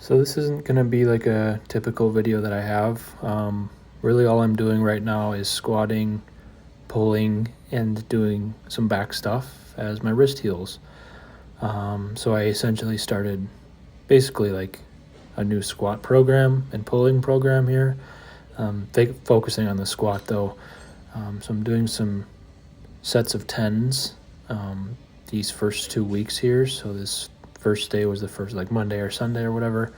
So this isn't going to be like a typical video that I have. Really all I'm doing right now is squatting, pulling, and doing some back stuff as my wrist heals. So I essentially started basically like a new squat program and pulling program here. Focusing on the squat though. So I'm doing some sets of 10s these first 2 weeks here. So this first day was the first, like Monday or Sunday or whatever.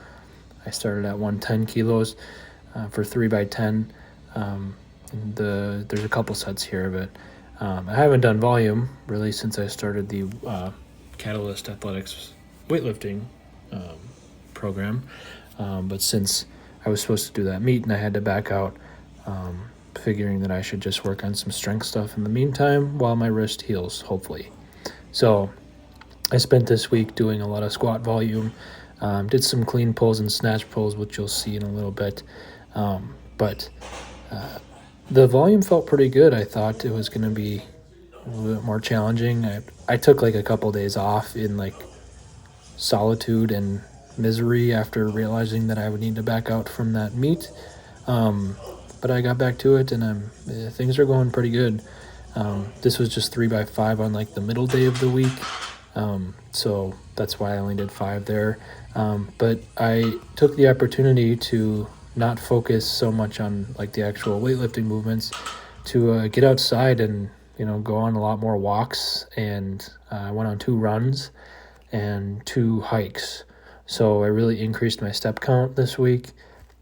I started at 110 kilos for 3x10. There's a couple sets here, but I haven't done volume really since I started the Catalyst Athletics weightlifting program. But since I was supposed to do that meet and I had to back out, figuring that I should just work on some strength stuff in the meantime while my wrist heals, hopefully. So I spent this week doing a lot of squat volume, did some clean pulls and snatch pulls, which you'll see in a little bit. But the volume felt pretty good. I thought it was going to be a little bit more challenging. I took like a couple days off in like solitude and misery after realizing that I would need to back out from that meet. But I got back to it and things are going pretty good. This was just 3x5 on like the middle day of the week. So that's why I only did 5 there. But I took the opportunity to not focus so much on like the actual weightlifting movements to get outside and, go on a lot more walks. And I went on 2 runs and 2 hikes. So I really increased my step count this week.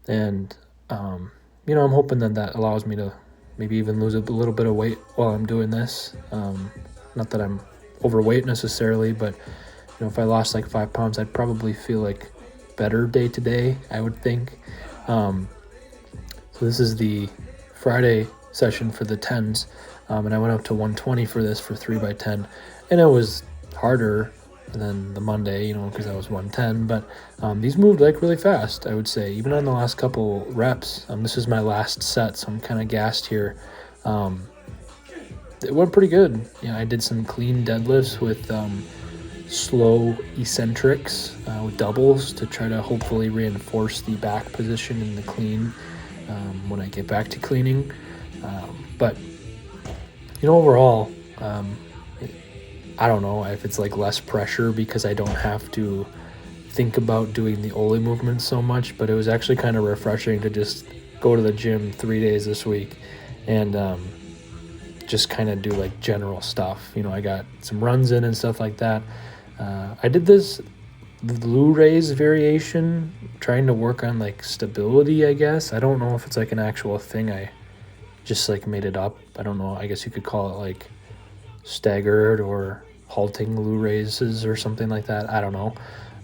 And, I'm hoping that allows me to maybe even lose a little bit of weight while I'm doing this. Not that I'm overweight necessarily, but if I lost like 5 pounds, I'd probably feel like better day to day, I would think. So this is the Friday session for the 10s, and I went up to 120 for this for 3x10, and it was harder than the Monday, because I was 110, but these moved like really fast, I would say, even on the last couple reps. This is my last set, so I'm kind of gassed here. It went pretty good. I did some clean deadlifts with slow eccentrics with doubles to try to hopefully reinforce the back position in the clean when I get back to cleaning. But overall, I don't know if it's like less pressure because I don't have to think about doing the Oli movement so much, but it was actually kind of refreshing to just go to the gym 3 days this week and just kind of do like general stuff. I got some runs in and stuff like that. I did this glue raise variation, trying to work on like stability, I guess. I don't know if it's like an actual thing. I just like made it up. I don't know. I guess you could call it like staggered or halting glue raises or something like that. I don't know.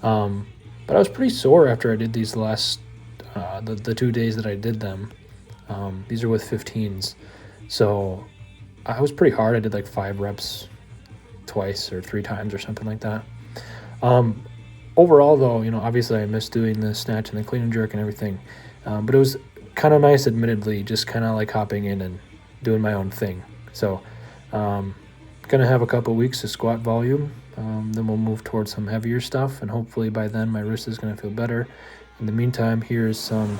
But I was pretty sore after I did these last, the 2 days that I did them. These are with 15s. So I was pretty hard. I did like 5 reps twice or 3 times or something like that. Overall though, obviously I missed doing the snatch and the clean and jerk and everything. But it was kind of nice, admittedly, just kind of like hopping in and doing my own thing. So, gonna have a couple weeks of squat volume. Then we'll move towards some heavier stuff, and hopefully by then my wrist is gonna feel better. In the meantime, here's some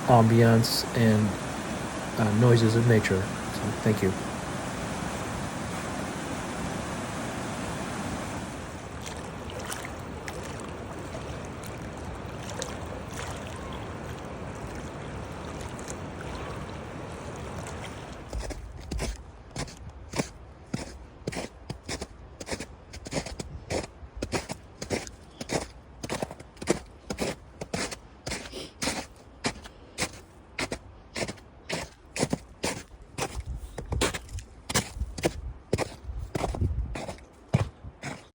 ambiance and noises of nature. So thank you.